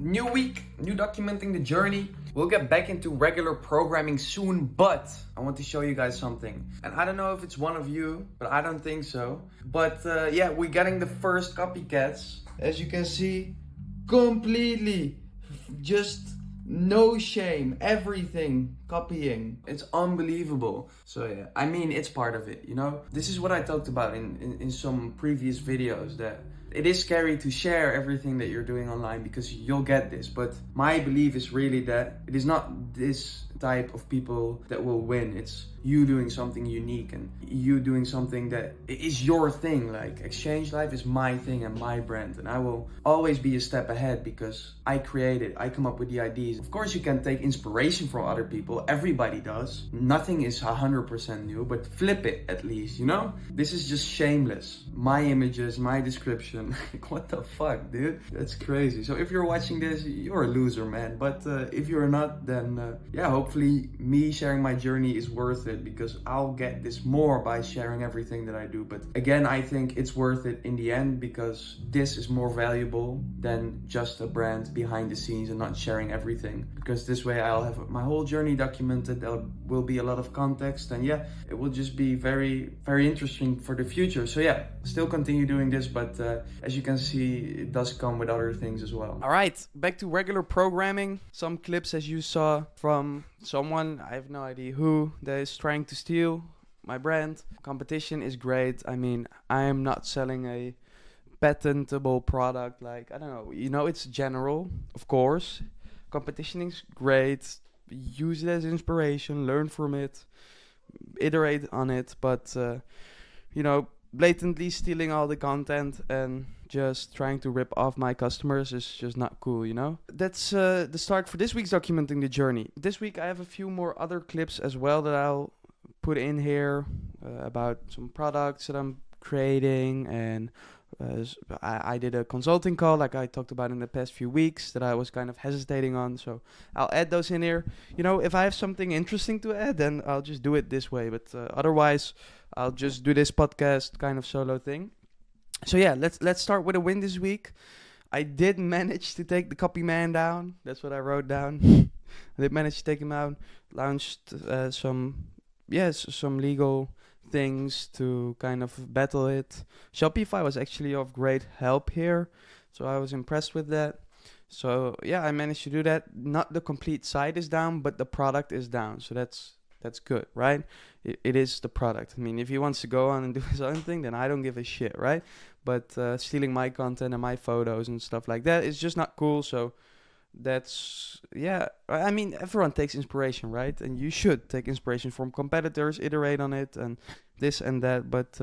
New week, new documenting the journey. We'll get back into regular programming soon, but I want to show you guys something. And I don't know if it's one of you, but I don't think so. But yeah, we're getting the first copycats. As you can see, completely just no shame, everything copying. It's unbelievable. So yeah, I mean, it's part of it, you know? This is what I talked about in some previous videos, that it is scary to share everything that you're doing online because you'll get this. But my belief is really that it is not this type of people that will win. It's you doing something unique and you doing something that is your thing. Like Exchange Life is my thing and my brand, and I will always be a step ahead because I create it. I come up with the ideas. Of course, you can take inspiration from other people. Everybody does. Nothing is 100% new, but flip it at least, you know? This is just shameless. My images, my description. What the fuck, dude? That's crazy. So if you're watching this, you're a loser, man. But if you're not, then yeah, hopefully me sharing my journey is worth it, because I'll get this more by sharing everything that I do. But again, I think it's worth it in the end, because this is more valuable than just a brand behind the scenes and not sharing everything. Because this way I'll have my whole journey documented. There will be a lot of context, and yeah, it will just be very, very interesting for the future. So yeah, still continue doing this, but as you can see, it does come with other things as well. All right, back to regular programming. Some clips, as you saw, from someone, I have no idea who, that is trying to steal my brand. Competition is great. I mean, I am not selling a patentable product. Like, I don't know, you know, it's general, of course. Competition is great. Use it as inspiration, learn from it, iterate on it. But, you know, blatantly stealing all the content and just trying to rip off my customers is just not cool, you know? That's the start for this week's documenting the journey. This week I have a few more other clips as well that I'll put in here about some products that I'm creating, and I did a consulting call like I talked about in the past few weeks that I was kind of hesitating on, so I'll add those in here. You know, if I have something interesting to add, then I'll just do it this way, but otherwise I'll just do this podcast kind of solo thing. So yeah, let's start with a win this week. I did manage to take the copy man down. That's what I wrote down. I did manage to take him out. Launched some legal things to kind of battle it. Shopify was actually of great help here, so I was impressed with that. So yeah, I managed to do that. Not the complete site is down, but the product is down. So that's good, right? It is the product. I mean, if he wants to go on and do his own thing, then I don't give a shit, right? But stealing my content and my photos and stuff like that is just not cool. So that's, yeah, I mean, everyone takes inspiration, right? And you should take inspiration from competitors, iterate on it and this and that. But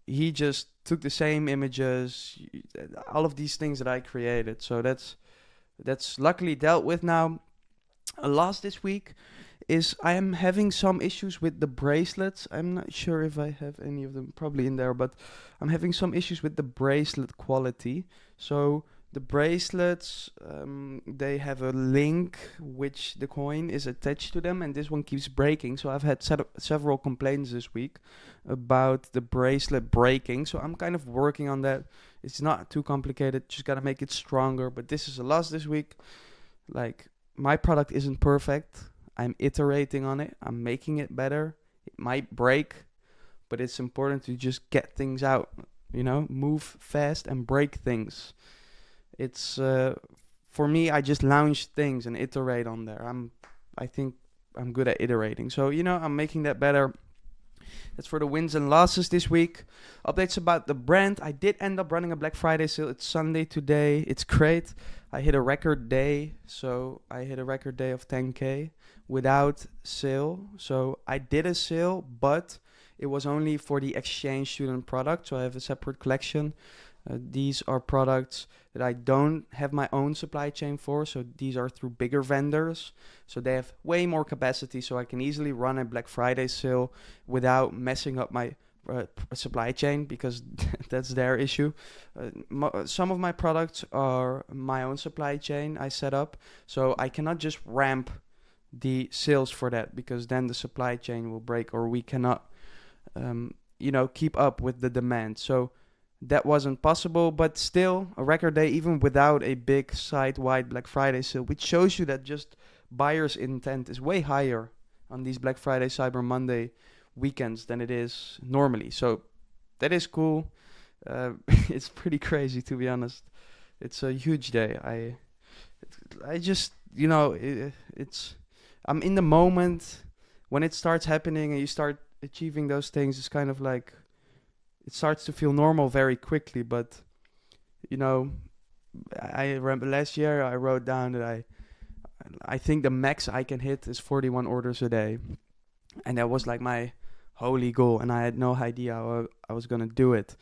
he just took the same images, all of these things that I created. So that's luckily dealt with now. Last this week is I am having some issues with the bracelets. I'm not sure if I have any of them probably in there, but I'm having some issues with the bracelet quality. So the bracelets, they have a link which the coin is attached to them, and this one keeps breaking. So I've had several complaints this week about the bracelet breaking. So I'm kind of working on that. It's not too complicated, just gotta make it stronger. But this is a loss this week. Like, my product isn't perfect. I'm iterating on it. I'm making it better. It might break, but it's important to just get things out, you know, move fast and break things. It's, for me, I just launch things and iterate on there. I think I'm good at iterating. So, you know, I'm making that better. That's for the wins and losses this week. Updates about the brand. I did end up running a Black Friday sale. It's Sunday today. It's great. I hit a record day. So I hit a record day of 10K without sale. So I did a sale, but it was only for the exchange student product. So I have a separate collection. These are products that I don't have my own supply chain for. So these are through bigger vendors. So they have way more capacity. So I can easily run a Black Friday sale without messing up my supply chain, because that's their issue. Some of my products are my own supply chain I set up. So I cannot just ramp the sales for that, because then the supply chain will break, or we cannot, keep up with the demand. So that wasn't possible, but still a record day even without a big site-wide Black Friday sale, which shows you that just buyers' intent is way higher on these Black Friday, Cyber Monday weekends than it is normally. So that is cool. It's pretty crazy, to be honest. It's a huge day. I just, it's, I'm in the moment when it starts happening and you start achieving those things. It's kind of like it starts to feel normal very quickly. But you know, I remember last year I wrote down that I think the max I can hit is 41 orders a day, and that was like my holy goal, and I had no idea how I was gonna do it.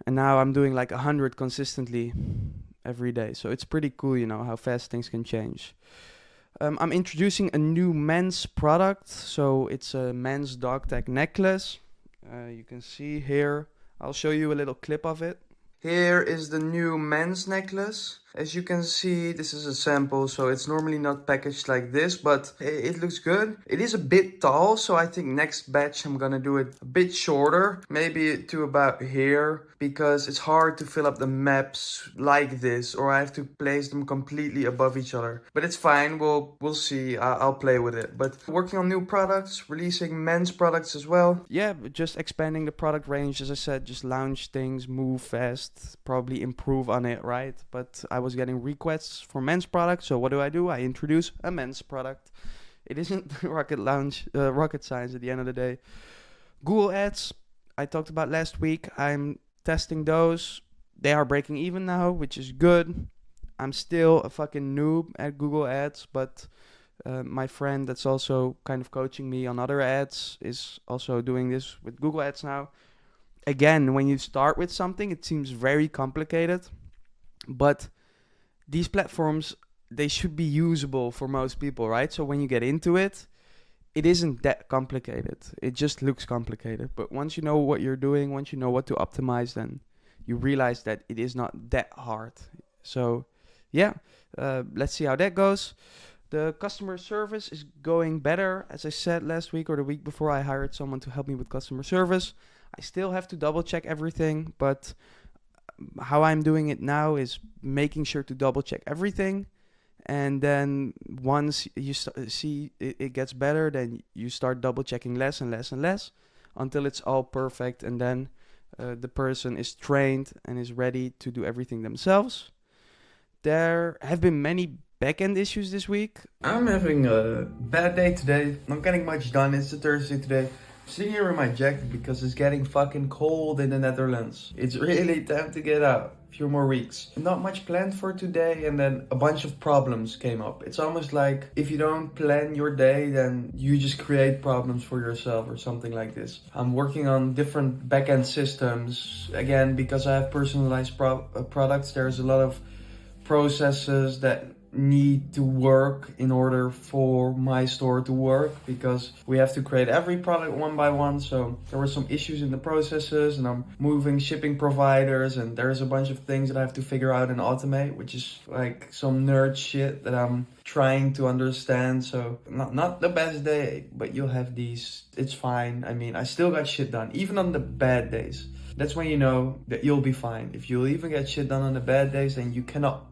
And now I'm doing like 100 consistently every day. So it's pretty cool, how fast things can change. I'm introducing a new men's product. So it's a men's dog tag necklace. You can see here. I'll show you a little clip of it. Here is the new men's necklace. As you can see, this is a sample, so it's normally not packaged like this, but it looks good. It is a bit tall, so I think next batch I'm gonna do it a bit shorter, maybe to about here, because it's hard to fill up the maps like this, or I have to place them completely above each other. But it's fine, we'll see, I'll play with it. But working on new products, releasing men's products as well. Yeah, just expanding the product range, as I said, just launch things, move fast, probably improve on it, right? But I was getting requests for men's products, so what do? I introduce a men's product. It isn't rocket science at the end of the day. Google Ads, I talked about last week. I'm testing those. They are breaking even now, which is good. I'm still a fucking noob at Google Ads, but my friend that's also kind of coaching me on other ads is also doing this with Google Ads now. Again, when you start with something, it seems very complicated, but these platforms, they should be usable for most people, right? So when you get into it, it isn't that complicated. It just looks complicated. But once you know what you're doing, once you know what to optimize, then you realize that it is not that hard. So yeah, let's see how that goes. The customer service is going better. As I said last week or the week before, I hired someone to help me with customer service. I still have to double check everything, but how I'm doing it now is making sure to double check everything. And then once you see it gets better, then you start double checking less and less and less until it's all perfect. And then the person is trained and is ready to do everything themselves. There have been many back-end issues this week. I'm having a bad day today. Not getting much done. It's a Thursday today. Sitting here in my jacket because it's getting fucking cold in the Netherlands. It's really time to get out. A few more weeks. Not much planned for today, and then a bunch of problems came up. It's almost like if you don't plan your day, then you just create problems for yourself or something like this. I'm working on different backend systems. Again, because I have personalized products, there's a lot of processes that need to work in order for my store to work, because we have to create every product one by one. So there were some issues in the processes, and I'm moving shipping providers, and there's a bunch of things that I have to figure out and automate, which is like some nerd shit that I'm trying to understand. So not the best day, but you'll have these. It's fine. I mean, I still got shit done even on the bad days. That's when you know that you'll be fine. If you'll even get shit done on the bad days, then you cannot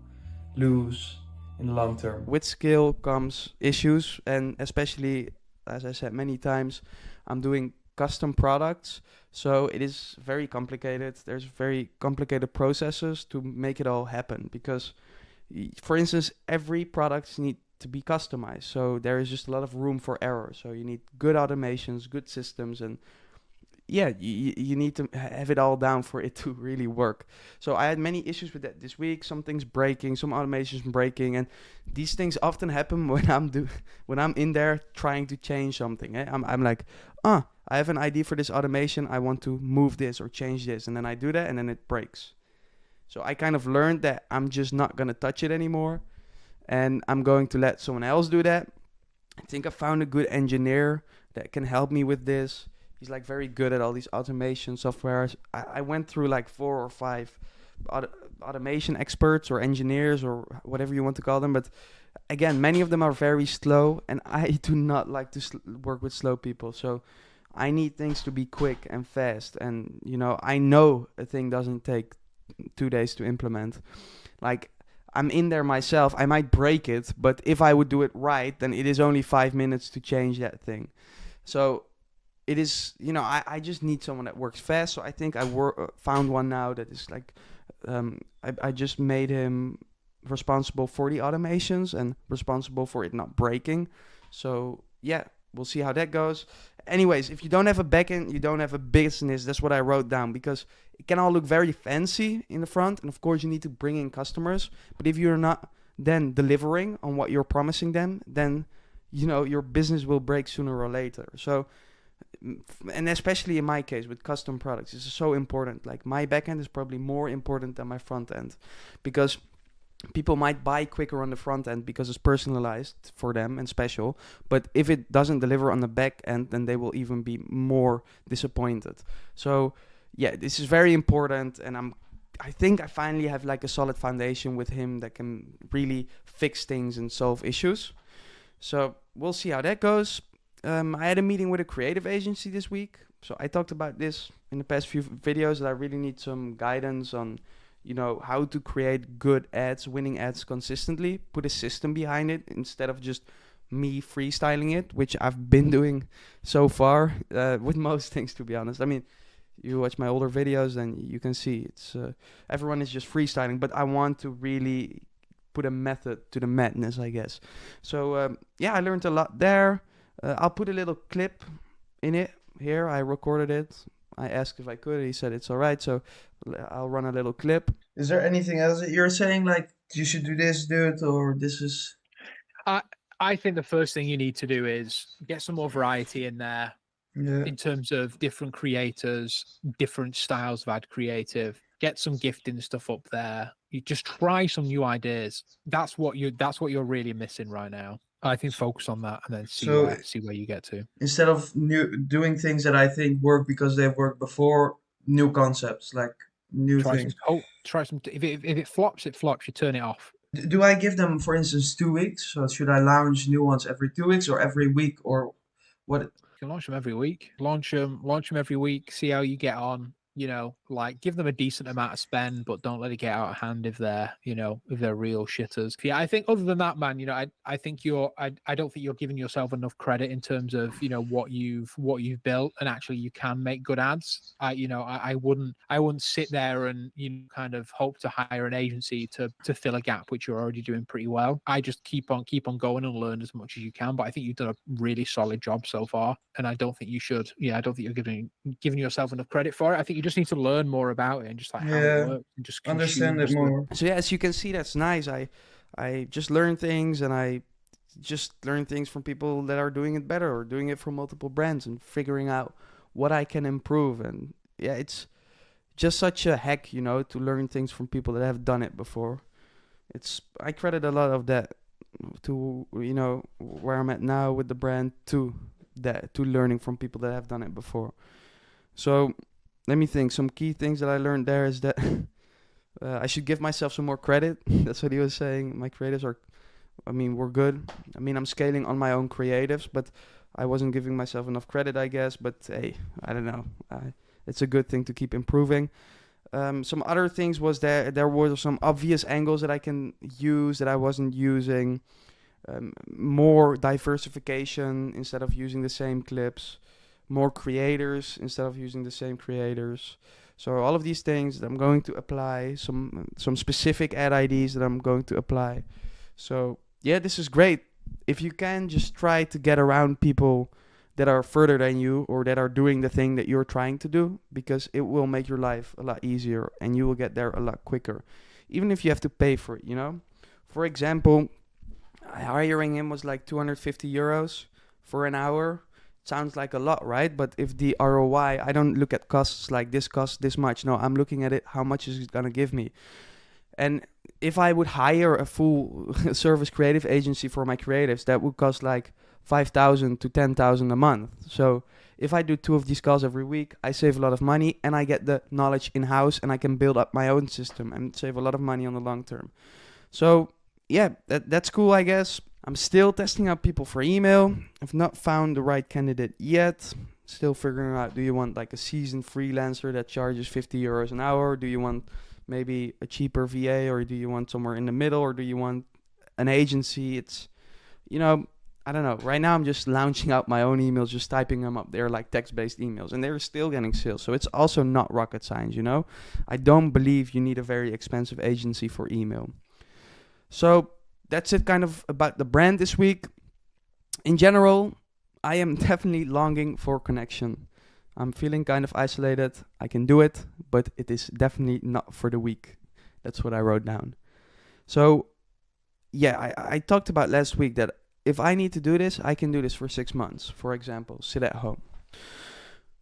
lose in the long term. With skill comes issues, and especially, as I said many times, I'm doing custom products, so it is very complicated. There's very complicated processes to make it all happen, because, for instance, every product needs to be customized, so there is just a lot of room for error. So you need good automations, good systems, and yeah, you need to have it all down for it to really work. So I had many issues with that this week. Some things breaking, some automations breaking, and these things often happen when I'm in there trying to change something. I'm like, I have an idea for this automation. I want to move this or change this, and then I do that, and then it breaks. So I kind of learned that I'm just not gonna touch it anymore, and I'm going to let someone else do that. I think I found a good engineer that can help me with this. He's like very good at all these automation softwares. I went through like 4 or 5 automation experts or engineers or whatever you want to call them. But again, many of them are very slow, and I do not like to work with slow people. So I need things to be quick and fast. And, I know a thing doesn't take 2 days to implement. Like, I'm in there myself. I might break it, but if I would do it right, then it is only 5 minutes to change that thing. So it is, I just need someone that works fast. So I think I found one now that is like, I just made him responsible for the automations and responsible for it not breaking. So yeah, we'll see how that goes. Anyways, if you don't have a backend, you don't have a business. That's what I wrote down, because it can all look very fancy in the front, and of course you need to bring in customers. But if you're not then delivering on what you're promising them, then your business will break sooner or later. So, and especially in my case with custom products, this is so important. Like, my backend is probably more important than my front end, because people might buy quicker on the front end because it's personalized for them and special. But if it doesn't deliver on the back end, then they will even be more disappointed. So yeah, this is very important. And I think I finally have like a solid foundation with him that can really fix things and solve issues. So we'll see how that goes. I had a meeting with a creative agency this week. So I talked about this in the past few videos, that I really need some guidance on how to create good ads, winning ads consistently, put a system behind it instead of just me freestyling it, which I've been doing so far with most things, to be honest. I mean, you watch my older videos and you can see it's everyone is just freestyling, but I want to really put a method to the madness, I guess. So yeah, I learned a lot there. I'll put a little clip in it here. I recorded it. I asked if I could. He said it's all right. So I'll run a little clip. Is there anything else that you're saying, like you should do this, do it, or this is? I think the first thing you need to do is get some more variety in there. Yeah. In terms of different creators, different styles of ad creative. Get some gifting stuff up there. You just try some new ideas. That's what you're really missing right now. I think focus on that and then see where you get to. Instead of doing things that I think work because they've worked before, new concepts, like new things. Try some. If it flops, it flops. You turn it off. Do I give them, for instance, 2 weeks? So should I launch new ones every 2 weeks or every week, or what? You can launch them every week. Launch them every week. See how you get on. Like, give them a decent amount of spend, but don't let it get out of hand if they're real shitters. Yeah, I think other than that, man, I think I don't think you're giving yourself enough credit in terms of, what you've built, and actually you can make good ads. I wouldn't sit there and, kind of hope to hire an agency to fill a gap, which you're already doing pretty well. I just keep on going and learn as much as you can. But I think you've done a really solid job so far, and I don't think you should. Yeah, I don't think you're giving yourself enough credit for it. I think you just need to learn more about it and just like how it works and just understand it more. So yeah, as you can see, that's nice. I just learn things, and I just learn things from people that are doing it better or doing it from multiple brands, and figuring out what I can improve. And yeah, it's just such a hack, to learn things from people that have done it before. I credit a lot of that to, where I'm at now with the brand, to learning from people that have done it before. So let me think. Some key things that I learned there is that I should give myself some more credit. That's what he was saying. My creatives we're good. I'm scaling on my own creatives, but I wasn't giving myself enough credit, I guess. But hey, I don't know. It's a good thing to keep improving. Some other things was there were some obvious angles that I can use that I wasn't using. More diversification instead of using the same clips. More creators instead of using the same creators. So all of these things that I'm going to apply, some specific ad IDs that I'm going to apply. So yeah, this is great. If you can, just try to get around people that are further than you or that are doing the thing that you're trying to do, because it will make your life a lot easier and you will get there a lot quicker, even if you have to pay for it, For example, hiring him was like 250 euros for an hour. Sounds like a lot, right? But if the ROI, I don't look at costs like this costs this much. No, I'm looking at it, how much is it going to give me? And if I would hire a full service creative agency for my creatives, that would cost like 5,000 to 10,000 a month. So if I do 2 of these calls every week, I save a lot of money and I get the knowledge in-house and I can build up my own system and save a lot of money on the long term. So yeah, that's cool, I guess. I'm still testing out people for email. I've not found the right candidate yet. still figuring out, do you want like a seasoned freelancer that charges 50 euros an hour? Do you want maybe a cheaper VA, or do you want somewhere in the middle, or do you want an agency? It's, you know, I don't know. Right now I'm just launching out my own emails, just typing them up there like text-based emails, and they're still getting sales. So it's also not rocket science, you know? I don't believe you need a very expensive agency for email. So that's it kind of about the brand this week. In general, I am definitely longing for connection. I'm feeling kind of isolated. I can do it, but it is definitely not for the weak. That's what I wrote down. So, yeah, I talked about last week that if I need to do this, I can do this for 6 months, for example, sit at home.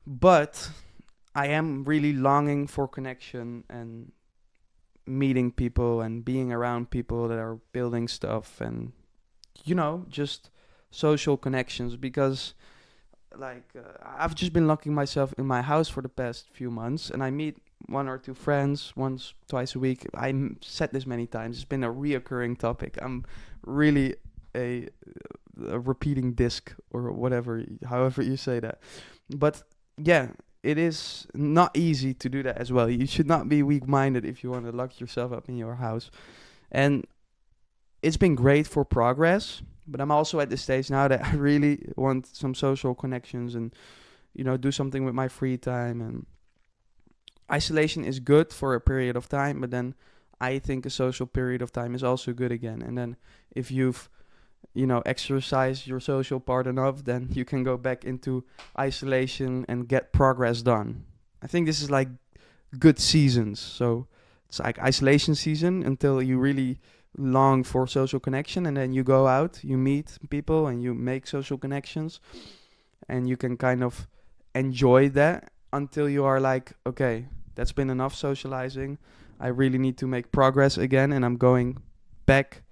But I am really longing for connection and meeting people and being around people that are building stuff and, you know, just social connections, because I've just been locking myself in my house for the past few months, and I meet 1 or 2 friends once, twice a week. Said this many times. It's been a reoccurring topic. I'm really a repeating disc, or whatever, however you say that. But yeah, it is not easy to do that as well. You should not be weak-minded if you want to lock yourself up in your house. And it's been great for progress, but I'm also at the stage now that I really want some social connections and, you know, do something with my free time. And isolation is good for a period of time, but then I think a social period of time is also good again. And then if you've, you know, exercised your social part enough, then you can go back into isolation and get progress done. I think this is like good seasons. So it's like isolation season until you really long for social connection, and then you go out, you meet people, and you make social connections, and you can kind of enjoy that until you are like, okay, that's been enough socializing. I really need to make progress again, and I'm going back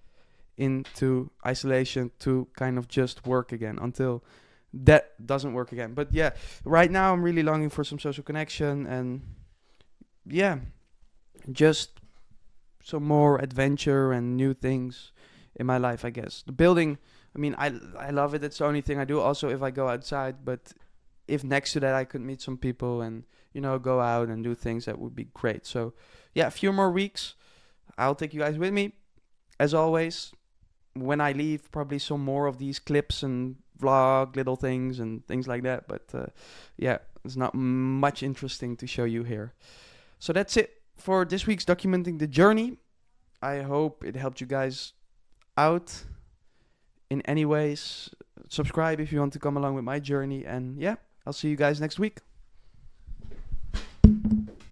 into isolation to kind of just work again until that doesn't work again. But yeah, right now I'm really longing for some social connection, and yeah, just some more adventure and new things in my life, I guess. The building, I mean, I love it. It's the only thing I do. Also, if I go outside, but if next to that I could meet some people and, you know, go out and do things, that would be great. So yeah, a few more weeks. I'll take you guys with me. As always, when I leave, probably some more of these clips and vlog little things and things like that. But yeah, there's not much interesting to show you here. So that's it for this week's Documenting the Journey. I hope it helped you guys out in any ways. Subscribe if you want to come along with my journey. And yeah, I'll see you guys next week.